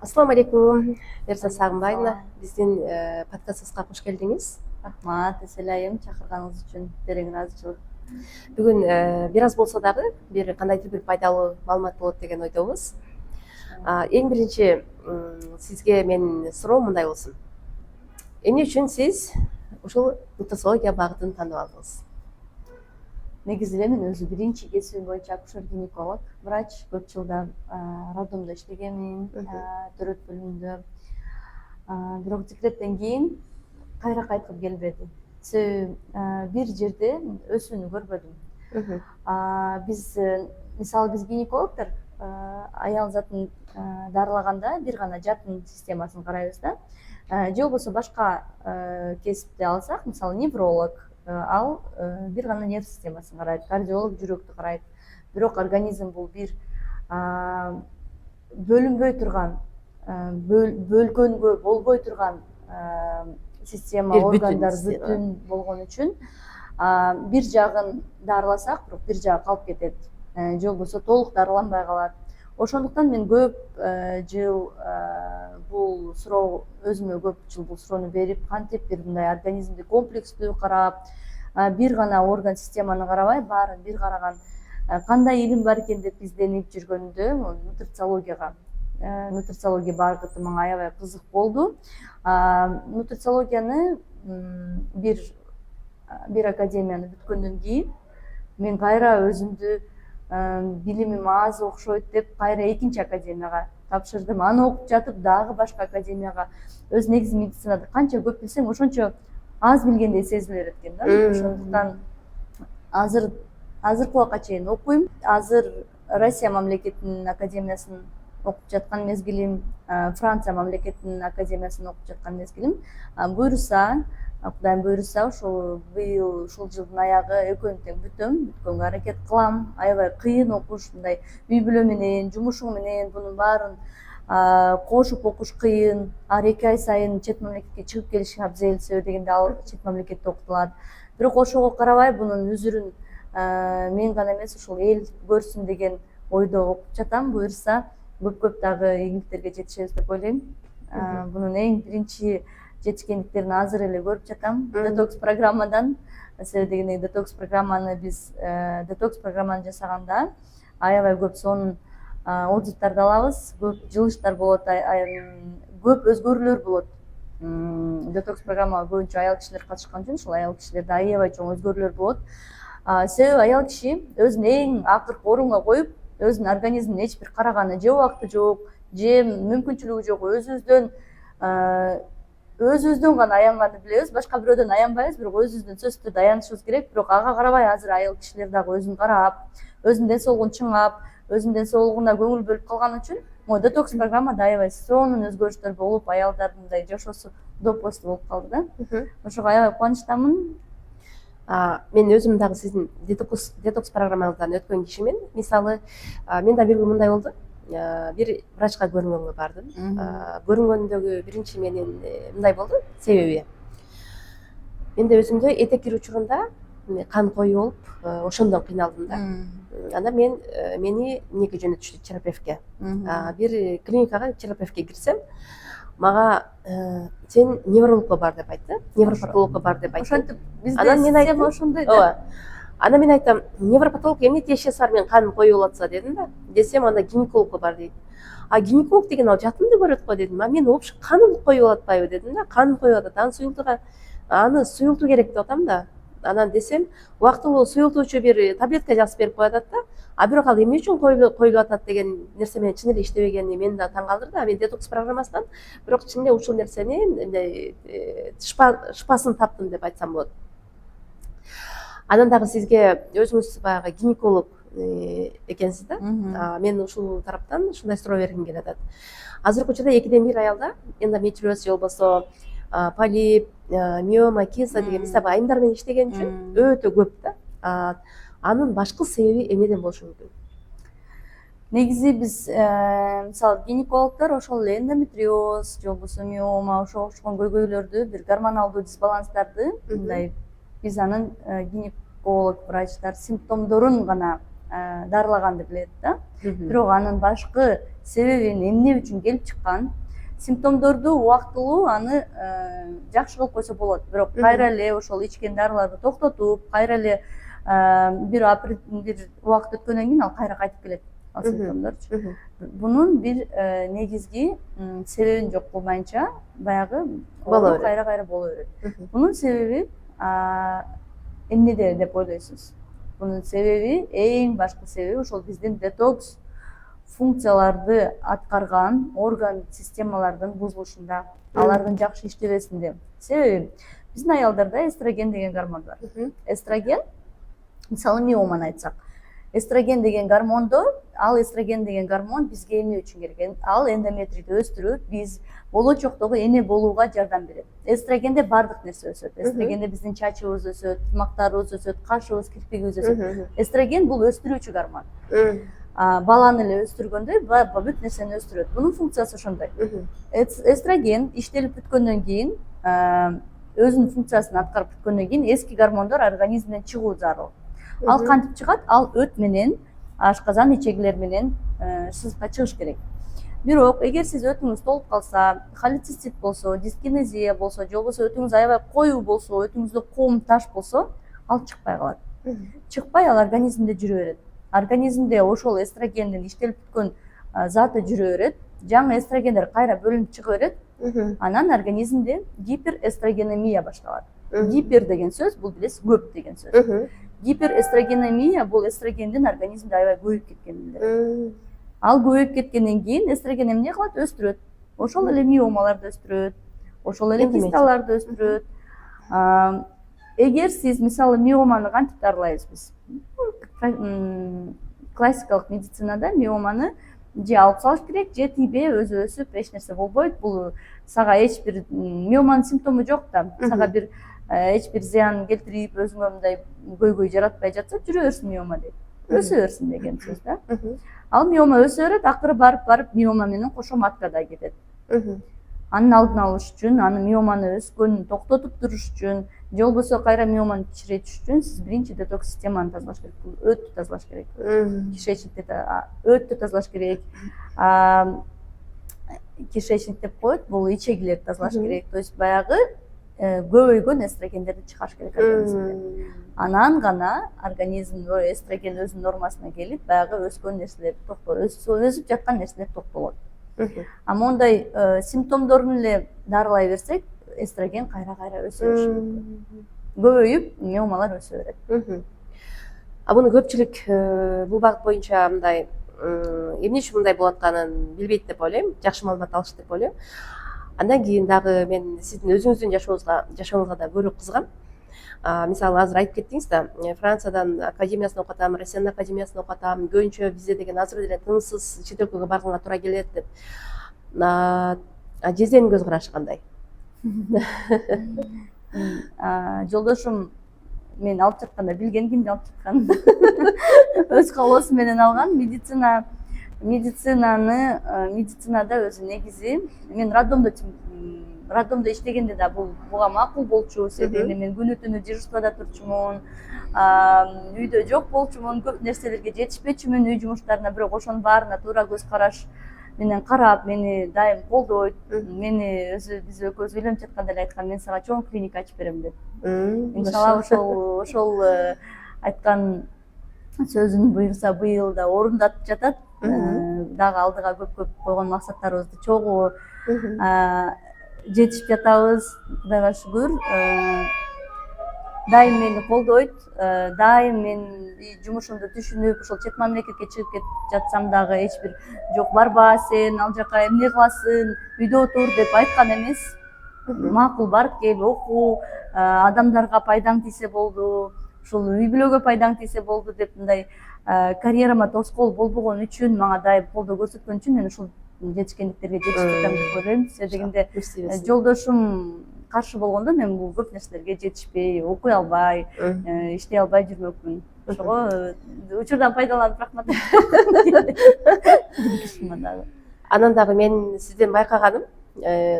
Ассаламу алейкум, Берза Сагынбаевна. Биздин подкастыбызга кош келдиңиз. Рахмат, эселайым чакырганыңыз үчүн терең ыраазычылык. Бүгүн бир аз болсо дагы бир кандайдыр бир пайдалуу маалымат болот деген ойдобуз. Эң биринчи сизге менин суроом мындай болсун. Эмне үчүн сиз ушул нутрициология багытын тандап алдыңыз? Негизи эле мен өзү биринчи кесибим боюнча акушер-гинеколог, врач, көп жылдар роддомдо иштегенмин, төрөт бөлүмүндө. Бирок декреттен кийин кайра кайткым келбеди. Себеби бир жерде өсүүнү көрбөдүм. Биз мисалы биз гинекологдор аял затын дарылаганда бир гана жатын системасын карайбыз да. Же болбосо башка кесипти алсак, мисалы невролог, ал бир гана нерв системасын карайт, кардиолог жүрөктү карайт. Бирок организм бул бир бөлүнбөй турган, бөлгөнгө болбой турган система, органдар бүтүн болгон үчүн бир жагын дарыласак, бирок бир жагы калып кетет. Же болбосо толук дарыланбай калат. Ошондуктан мен көп жыл бул суроо өзүмө көп жыл бул суроону берип, кантип бир мындай организмди комплекстүү карап, бир гана орган системаны карабай, баарын бир караган кандай илим бар экен деп изденип жүргөндө нутрициология багыты мага аябай кызык болду. Нутрициологияны бир академияны бүткөндөн кийин мен кайра өзүмдү билимим аз окшойт деп кайра экинчи академияга тапшырдым. Аны окуп жатып дагы башка академияга, өз негизи медицинада канча көп билсең, ошончо аз билгендей сезилер экен да. Ошондуктан азыркы убакка чейин окуйм. Азыр Россия мамлекетинин академиясын окуп жаткан мезгилим, Франция мамлекетинин академиясын окуп жаткан мезгилим. Буюрса, Кудайым буюрса, ошол быйыл ушул жылдын аягы экөөнү тең бүткөнгө аракет кылам. Аябай кыйын окуш, мындай үй бүлө менен, жумушуң менен бунун баарын кошуп окуш кыйын. Ар 2 ай сайын чет мамлекетке чыгып келиш абзел, себеби дегенде ал чет мамлекетте окутулат. Бирок ошого карабай бунун үзүрүн мен гана эмес, ушул эл көрсүн деген ойдо окуп жатам. Буюрса көп дагы ийгиликтерге жетишебиз деп ойлойм. Бунун эң биринчи жетишкендиктерин азыр эле көрүп жатам детокс программадан. Себеби дегенде детокс программаны жасаганда аябай көп сонун отзывдарды алабыз, көп жылыштар болот, көп өзгөрүүлөр болот. Детокс программага көбүнчө аял кишилер катышкан үчүн ушул аял кишилерде аябай чоң өзгөрүүлөр болот. Себеби аял киши өзүн эң акыркы орунга коюп, өзүнүн организмине эч бир караганы же убакыты жок, же мүмкүнчүлүгү жок, өзүбүздөн гана аянганды билебиз, башка бирөөдөн аянбайбыз, бирок өзүбүздөн сөзсүз түрдө аянышыбыз керек. Бирок ага карабай азыр аял кишилер дагы өзүн карап, өзүнүн ден соолугун чыңап, өзүнүн ден соолугуна көңүл бөлүп калган үчүн могу детокс программада аябай сонун өзгөрүштөр болуп, аялдардын мындай жашоосу допусту болуп калды да. Ошого аябай кубанычтамын. Мен өзүм дагы сиздин детокс программаңыздан өткөн кишимен. Мисалы, мен да бир күн мындай болду. Бир врачка көрүнгөнгө бардым. Көрүнгөндөгү биринчи менин мындай болду себеби. Менде өзүмдө этек кирүү учурунда кан коюу болуп, ошондон кыйналдым да. Анда мени эмнеге жөнөтүштү? Терапевтке. Бир клиникага терапевтке кирсем, мага сен неврологко бар деп айтты, невропатологко бар деп айтты. Ошентип бизде система ошондой да. Анда мен айттым, невропатолог эмне тиешеси бар, мен каным коюп атса дедим да. Десем, анда гинекологко бар дейт. Гинеколог деген ал жатымды көрөт го дедим. Мен вообще каным коюп атпайбы дедим да. Каным коюп атат. Аны суюлтуу керек деп атам да. Анан десем, убактылуу суюлтуучу бир таблетка жазып берип коюп атат да. Бирок ал эмне үчүн коюлуп атат деген нерсе менен чын эле иштебегени мени да таң калтырды. Мен детокс программасынан бирок чын эле ушул нерсени шпасын таптым деп айтсам болот. Анан дагы сизге өзүңүз баягы гинеколог экенсиз да. Мен ушул тараптан ушундай суроо бергим келип атат. Азыркы учурда 2-1 аялда эндометриоз же болбосо полип, миома, киста деген мисалы айымдар менен иштеген үчүн өтө көп да. Анын башкы себеби эмнеден болушу мүмкүн? Негизи биз мисалы гинекологдор ошол эле эндометриоз же болбосо миома, ошого окшогон көйгөйлөрдү, бир гормоналдуу дисбаланстарды мындай биз анын гинеколог врачтар симптомдорун гана дарылаганды билет да. Бирок анын башкы себебин эмне үчүн келип чыккан, симптомдорду убактылуу аны жакшы кылып койсо болот. Бирок кайра эле ошол ичкен дарыларды токтотуп, кайра эле бир убакыт өткөндөн кийин ал кайра кайтып келет, ал симптомдорчу. Бунун бир негизги себебин жок кылмайынча баягы боло кайра боло берет. Бунун себеби эмнеде деп ойлойсуз? Бунун себеби, эң башкы себеби ошол биздин детокс функцияларды аткарган орган системалардын бузулушунда, алардын жакшы иштебесинде. Себеби биздин аялдарда эстроген деген гормон бар. Эстроген, мисалы миоманы айтсак, эстроген деген гормондо, ал эстроген деген гормон бизге эмне үчүн керек? Ал эндометрийди өстүрүп, биз болочоктогу эне болууга жардам берет. Эстрогенде бардык нерсе өсөт. Эстрогенде биздин чачыбыз өсөт, тырмактарыбыз өсөт, кашыбыз, кирпигибиз өсөт. Эстроген бул өстүрүүчү гормон. Баланы эле өстүргөндөй, бүт нерсени өстүрөт. Бунун функциясы ошондой. Эстроген иштелип бүткөндөн кийин, өзүнүн функциясын аткарып бүткөндөн кийин эски гормондор организмден чыгуу зарыл. Ал кантип чыгат? Ал өт менен, ашказан ичегилер менен сызыкка чыгыш керек. Бирок эгер сиз өтүңүз толуп калса, холецистит болсо, дискинезия болсо, же болбосо өтүңүз аябай коюу болсо, өтүңүздө ком, таш болсо, ал чыкпай калат. Чыкпай, ал организмде жүрө берет. Организмде ошол эстрогендин иштелип бүткөн заты жүрө берет. Жаңы эстрогендер кайра бөлүнүп чыга берет. Анан организмде гиперэстрогенемия башталат. Гипер деген сөз бул билесиз көп деген сөз. Гиперэстрогенемия бул эстрогендин организмде аябай көбөйүп кеткени. Ал көбөйүп кеткенден кийин эстроген эмне кылат? Өстүрөт. Ошол эле миомаларды өстүрөт. Ошол эле кисталарды өстүрөт. Эгер сиз мисалы миоманы кантип дарылайбыз биз? Классикалык медицинада миоманы же алып салыш керек, же тийбей өзү өсүп эч нерсе болбойт. Бул сага эч бир миоманын симптому жок да. Сага бир эч бир зыян келтирип, өзүңө мындай көйгөй жаратпай жатса, жүрө берсин миома дейт. Өсө берсин деген сөз да. Ал миома өсө берет, акыры барып миома менен кошо маткада кетет. Анын алдын алыш үчүн, аны миоманы өскөнүн токтотуп туруш үчүн, же болбосо кайра миоманы кичиретиш үчүн сиз биринчи детокс системаны тазалаш керек. Өттү тазалаш керек. Кишечникти өттү тазалаш керек. Кишечник деп коет, бул ичегилерди тазалаш керек. То есть баягы көбөйгөн эстрогендерди чыгарыш керек организмден. Анан гана организм эстроген өзүнүн нормасына келип, баягы өскөн нерселер өсүп жаткан нерселер токтолот. А мондай симптомдорун эле дарылай берсек, эстроген кайра өсө бериши мүмкүн. Көбөйүп, миомалар өсө берет. Буну көпчүлүк бул багыт боюнча мындай эмне үчүн мындай болуп атканын билбейт деп ойлойм, жакшы маалымат алышты деп ойлойм. Андан кийин дагы мен сиздин өзүңүздүн жашооңузга да көрө кызыгам. Мисалы азыр айтып кеттиңиз да, Франциядан академиясын окуп атам, Россиянын академиясын окуп атам, көбүнчө бизде деген азыр деле тынычсыз чет өлкөгө барганга туура келет деп. Жезденин көз карашы кандай? Жолдошум мен алып жатканда билген кимди алып жатканын өз каалоосу менен алган. Медицинада өзү негизи мен роддомдо иштегенде да буга макул болчу. Себеби мен күнү түнү дежурствада турчумун, үйдө жок болчумун, көп нерселерге жетишпечүмүн үй жумуштарына, бирок ошонун баарына туура көз караш менен карап, мени дайым колдойт. Мени өзү биз экөөбүз үйлөнүп жатканда эле айткан, мен сага чоң клиника ачып берем деп. Иншалла ошол айткан сөзүн буйрса быйыл да орундатып жатат. Дагы алдыга көп койгон максаттарыбызды чогуу жетишип жатабыз. Кудайга шүгүр. Дайым мени колдойт. Дайым мен жумушумду түшүнүп, ошол чет мамлекетке чыгып кетип жатсам дагы эч бир жок, барба сен ал жака эмне кыласың, үйдө отур деп айткан эмес. Макул барып кел, оку, адамдарга пайдаң тийсе болду, ушул үй бүлөгө пайдаң тийсе болду деп мындай карьерама тоскоол болбогон үчүн, мага дайым колдоо көрсөткөн үчүн мен ушул жетишкендиктерге жетип жатам деп ойлойм. Себебинде жолдошум каршы болгондо мен бул көп нерселерге жетишпей, окуй албай, иштей албай жүрмөкмүн. Ошого учурдан пайдаланып рахмат. Анан дагы мен сизден байкаганым,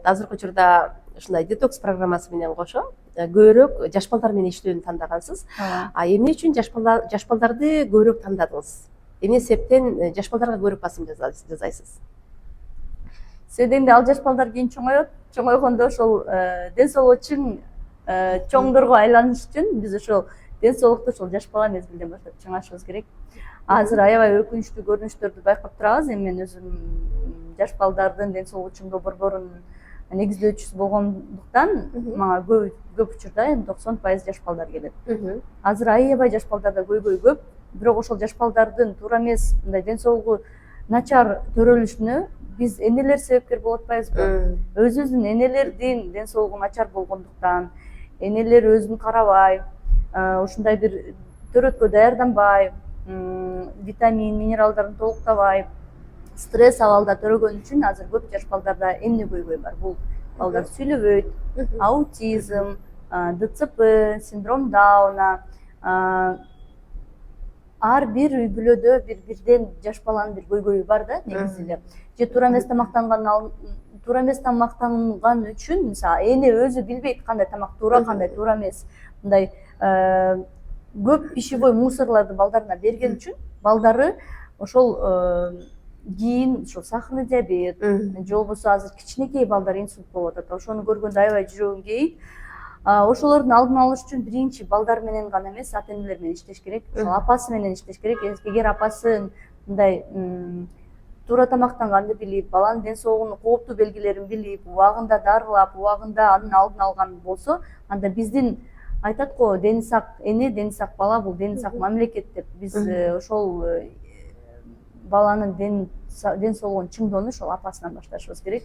азыркы учурда ушундай детокс программасы менен кошо көбүрөөк жаш балдар менен иштөөнү тандагансыз. А эмне үчүн жаш балдарды көбүрөөк тандадыңыз? Эмне себептен жаш балдарга көбүрөөк басым жасайсыз? Себебинде ал жаш балдар кийин чоңоет, чоңойгондо ошол ден соолугу чың чоңдорго айланыш үчүн биз ошол ден соолукту ошол жаш бала мезгилинен баштап чыңашыбыз керек. Азыр аябай өкүнүчтүү көрүнүштөрдү байкап турабыз. Эми мен өзүм жаш балдардын ден соолугу чыңдоо борборун негиздөөчүсү болгондуктан мага көп учурда 90% жаш балдар келет. Азыр аябай жаш балдарда көйгөй көп, бирок ошол жаш балдардын туура эмес мындай ден соолугу начар төрөлүшүнө биз энелер себепкер болуп атпайбызбы? Өзүбүздүн энелердин ден соолугу начар болгондуктан, энелер өзүн карабай, ушундай бир төрөткө даярданбай, витамин, минералдарын толуктабай, стресс абалда төрөгөн үчүн азыр көп жаш балдарда эмне көйгөй бар? Бул балдар сүйлөбөйт, аутизм, ДЦП, синдром Дауна, ар бир үй бүлөдө бирден жаш баланын бир көйгөйү бар да негизи эле. Же туура эмес тамактанган үчүн, мисалы, эне өзү билбейт кандай тамак туура, кандай туура эмес. Мындай көп пищевой мусорларды балдарына берген үчүн балдары ошол кийин ошол сахарный диабет, же болбосо азыр кичинекей балдар инсульт болуп атат. Ошону көргөндө аябай жүрөгүм кейийт. Ошолордун алдын алыш үчүн биринчи балдар менен гана эмес, ата энелер менен иштеш керек. Ошол апасы менен иштеш керек. Эгер апасы мындай туура тамактанганды билип, баланын ден соолугунун кооптуу белгилерин билип, убагында дарылап, убагында анын алдын алган болсо, анда биздин айтат го, дени сак эне, дени сак бала, бул дени сак мамлекет деп. Биз ошол баланын ден соолугун чыңдоону ошол апасынан башташыбыз керек.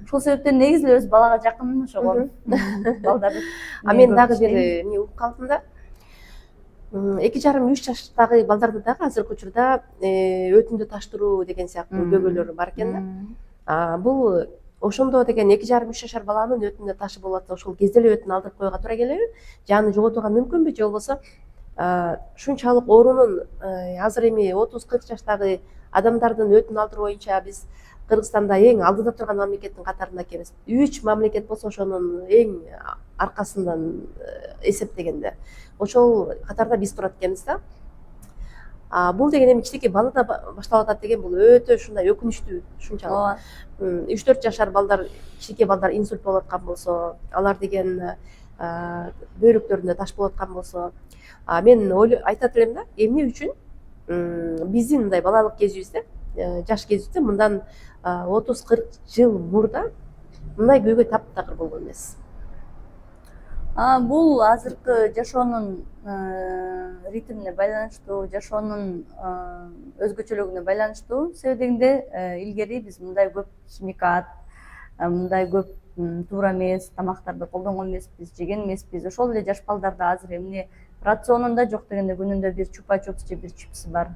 Ошол себептен негизи эле өз балага жакын ошого балдар. Мен дагы бир эмне угуп калдым да. 2,5-3 жаштагы балдарды дагы азыркы учурда өтүндө таштыруу деген сыяктуу көйгөйлөр бар экен да. Бул ошондо деген 2,5-3 жашар баланын өтүндө ташы болуп атса, ошол кезде эле өтүн алдырып коюуга туура келеби? Же аны жоготууга мүмкүнбү? Же болбосо ушунчалык оорунун азыр эми 30-40 жаштагы адамдардын өтүн алдыруу боюнча биз Кыргызстанда эң алдыда турган мамлекеттин катарында экенбиз. 3 мамлекет болсо ошонун эң аркасынан эсептегенде ошол катарда биз турат экенбиз да. Бул деген эми кичинекей балада башталып атат деген бул өтө ушундай өкүнүчтүү. Ушунчалык 3-4 жашар балдар, кичинекей балдар инсульт болуп аткан болсо, алар деген бөйрөктөрүндө таш болуп аткан болсо, мен айтат элем да, эмне үчүн биздин мындай балалык кезибизде, жаш кезибизде мындан 30-40 жыл мурда мындай көйгөй таптакыр болгон эмес. Бул азыркы жашоонун ритмине байланыштуу, жашоонун өзгөчөлүгүнө байланыштуу. Себебинде илгери биз мындай көп химикат, мындай көп туура эмес тамактарды колдонгон эмеспиз, жеген эмеспиз. Ошол эле жаш балдарда азыр эмне рационунда жок дегенде күнүндө бир чупа-чупс же бир чипс бар,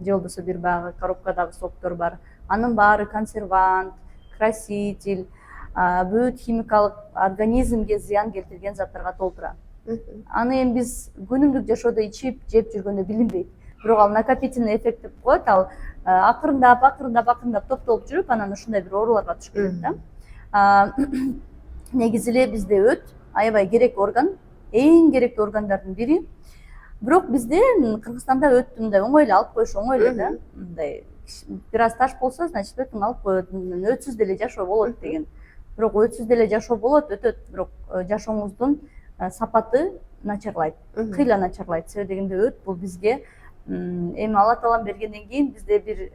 же болбосо бир баягы коробкадагы соктор бар. Анын баары консервант, краситель, бүт химикалык организмге зыян келтирген заттарга толтура. Аны эми биз күнүмдүк жашоодо ичип, жеп жүргөндө билинбейт. Бирок ал накопительный эффект деп коет, ал акырындап топтолуп жүрүп, анан ушундай бир ооруларга түшүп кетет да. Негизи эле бизде өт аябай керектүү орган, эң керектүү органдардын бири. Бирок бизде Кыргызстанда өттү мындай оңой эле алып коюш оңой эле да. Мындай бир аз таш болсо, значит өтүн алып коет, өтсүз деле жашоо болот деген. Бирок өтсүз деле жашоо болот, өтөт, бирок жашооңуздун сапаты начарлайт, кыйла начарлайт. Себебинде өт бул бизге эми Алла таалам бергенден кийин бизде бир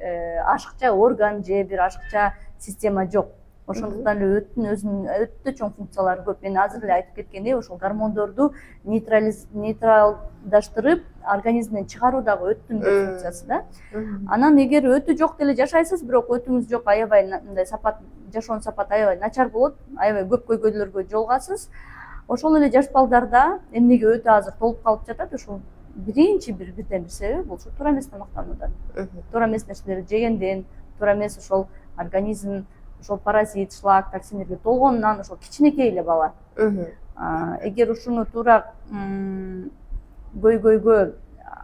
ашыкча орган же бир ашыкча система жок. Ошондуктан эле өттүн өзүнүн өтө чоң функциялары көп. Мен азыр эле айтып кеткендей, ошол гормондорду нейтралдаштырып, организмден чыгаруудагы өттүн функциясы да. Анан эгер өтү жок деле жашайсыз, бирок өтүңүз жок, аябай мындай сапат, жашоонун сапаты аябай начар болот, аябай көп көйгөйлөргө жолугасыз. Ошол эле жаш балдарда эмнеге өтө азыр толуп калып жатат? Ошол биринчи бирден бир себеби бул ушу туура эмес тамактануудан. Туура эмес нерселерди жегенден, туура эмес ошол организм ошол паразит, шлак, токсиндерге толгонунан ошол кичинекей эле бала. Эгер ушуну туура көйгөйгө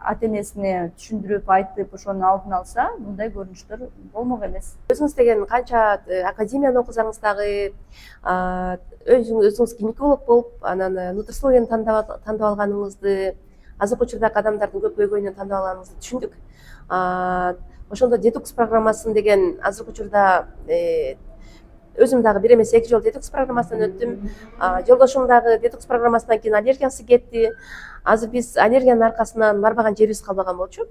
ата энесине түшүндүрүп айтып ошонун алдын алса мындай көрүнүштөр болмок эмес. өзүңүз деген канча академияны окусаңыз дагы өзүңүз гинеколог болуп анан нутрициологияны тандап алганыңызды, азыркы учурдагы адамдардын көп көйгөйүнөн тандап алганыңызды түшүндүк. Ошондо детокс программасын деген азыркы учурда өзүм дагы бир эмес 2 жолу детокс программасынан өттүм. Жолдошум дагы детокс программасынан кийин аллергиясы кетти. Азыр биз аллергиянын аркасынан барбаган жерибиз калбаган болчу.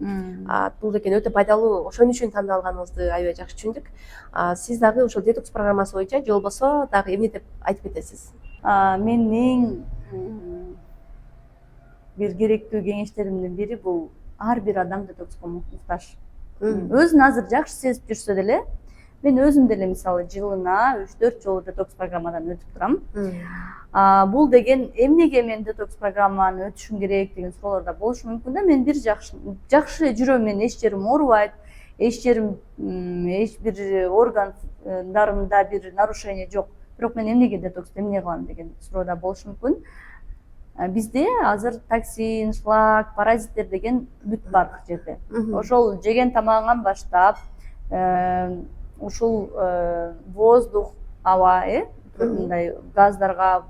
Бул экен өтө пайдалуу. Ошон үчүн тандап алганыңызды аябай жакшы түшүндүк. Сиз дагы ошол детокс программасы боюнча же болбосо дагы эмне деп айтып кетесиз? Менин эң бир керектүү кеңештеримдин бири бул ар бир адам детокско муктаж. Өзүн азыр жакшы сезип жүрсө деле, мен өзүм деле мисалы жылына 3-4 жолу детокс программадан өтүп турам. Бул деген эмнеге мен детокс программаны өтүшүм керек деген суроолор да болушу мүмкүн да. Мен бир жакшы эле жүрөм, мен эч жерим оорубайт, эч бир органдарымда бир нарушение жок. Бирок мен эмнеге детокс, эмне кылам деген суроо да болушу мүмкүн. Бизде азыр токсин, шлак, паразиттер деген бүт бар жерде. Ошол жеген тамагыңан баштап, ушул воздух, аба, мындай газдарга,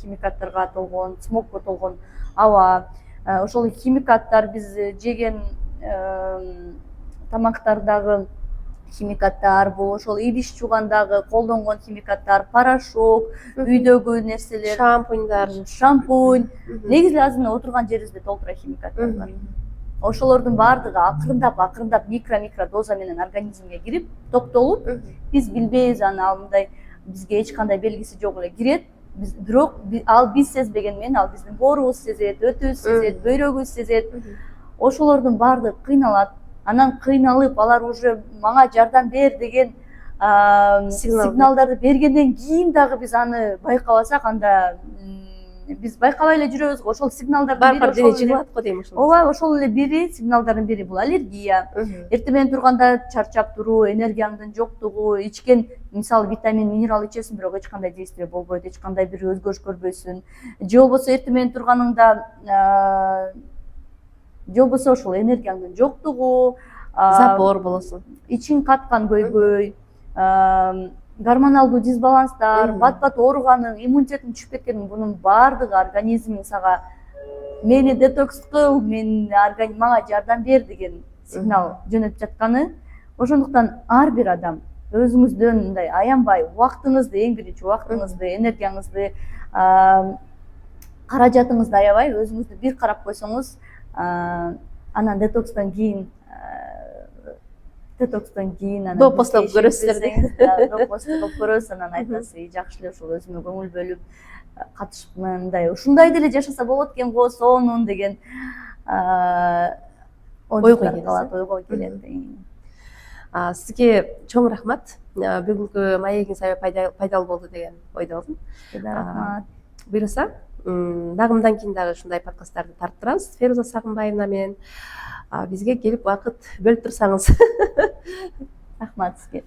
химикаттарга толгон, смогко толгон аба, ошол химикаттар биз жеген тамактардагы химикаттар, бул ошол идиш жуугандагы колдонгон химикаттар, порошок, үйдөгү нерселер, шампунь. Негизи азыр отурган жерибизде толтура химикаттар бар. Ошолордун баардыгы акырындап микро доза менен организмге кирип, токтолуп, биз билбейбиз аны, ал мындай бизге эч кандай белгиси жок эле кирет. Бирок ал биз сезбеген менен ал биздин боорубуз сезет, өтүбүз сезет, бөйрөгүбүз сезет. Ошолордун баардыгы кыйналат. Анан кыйналып, алар уже мага жардам бер деген сигналдарды бергенден кийин дагы биз аны байкабасак, анда биз байкабай эле жүрөбүз го. Ошол сигналдардын бири дене жыгылат го дейм ошол. Ооба, ошол эле бири сигналдардын бири бул аллергия. Эртең менен турганда чарчап туруу, энергияңдын жоктугу, ичкен мисалы витамин, минерал ичесиң, бирок эч кандай действие болбойт, эч кандай бир өзгөрүш көрбөйсүң. Же болбосо эртең менен турганыңда же болбосо ошол энергияңдын жоктугу, запор болосуң, ичиң каткан көйгөй, гормоналдуу дисбаланстар, бат ооруганың, иммунитетиң түшүп кеткениң, бунун баардыгы организмиң сага мени детокс кыл, мага жардам бер деген сигнал жөнөтүп жатканы. Ошондуктан ар бир адам өзүңүздөн мындай аянбай убактыңызды, эң биринчи убактыңызды, энергияңызды, каражатыңызды аябай өзүңүздү бир карап койсоңуз, анан детокстон кийин допоступ көрөсүздөр. Допоступ көрөсүз, анан айтасыз, жакшы эле ушул өзүмө көңүл бөлүп катышып, мындай ушундай деле жашаса болот экен го сонун деген ойго келет. Сизге чоң рахмат. Бүгүнкү маегиңиз аябай пайдалуу болду деген ойдомун. Рахмат. Буюрса, дагы мындан кийин дагы ушундай подкасттарды тарттырабыз Феруза Сагынбаевна менен. Бизге келип убакыт бөлүп турсаңыз. Рахмат сизге.